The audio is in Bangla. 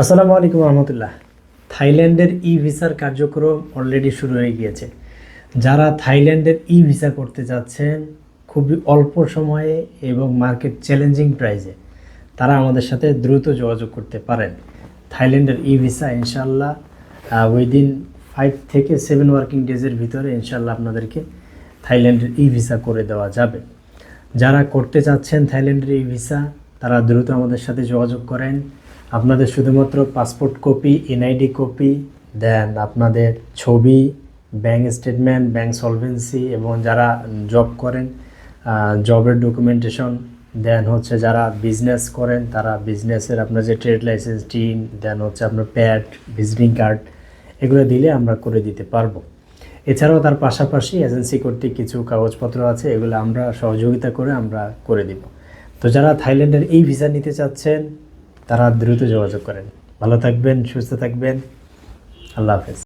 আসসালামু আলাইকুম রহমতুল্লাহ। থাইল্যান্ডের ই ভিসার কার্যক্রম অলরেডি শুরু হয়ে গিয়েছে। যারা থাইল্যান্ডের ই ভিসা করতে যাচ্ছেন খুবই অল্প সময়ে এবং মার্কেট চ্যালেঞ্জিং প্রাইসে, তারা আমাদের সাথে দ্রুত যোগাযোগ করতে পারেন। থাইল্যান্ডের ই ভিসা ইনশাল্লাহ উইদিন 5 থেকে 7 ওয়ার্কিং ডেজের ভিতরে ইনশাল্লাহ আপনাদেরকে থাইল্যান্ডের ই ভিসা করে দেওয়া যাবে। যারা করতে চাচ্ছেন থাইল্যান্ডের ই ভিসা, তারা দ্রুত আমাদের সাথে যোগাযোগ করেন। আপনাদের শুধুমাত্র পাসপোর্ট কপি, এনআইডি কপি, দেন আপনাদের ছবি, ব্যাংক স্টেটমেন্ট, ব্যাংক সলভেন্সি, এবং যারা জব করেন জবের ডকুমেন্টেশন, দেন হচ্ছে যারা বিজনেস করেন তারা বিজনেসের আপনার যে ট্রেড লাইসেন্স, টিন, দেন হচ্ছে আপনার প্যাড, ভিজিটিং কার্ড, এগুলো দিলে আমরা করে দিতে পারবো। এছাড়াও তার পাশাপাশি এজেন্সি কর্তৃক কিছু কাগজপত্র আছে, এগুলো আমরা সহযোগিতা করে আমরা করে দিব। তো যারা থাইল্যান্ডের এই ভিসা নিতে চাচ্ছেন তারা দ্রুত যোগাযোগ করেন। ভালো থাকবেন, সুস্থ থাকবেন। আল্লাহ হাফেজ।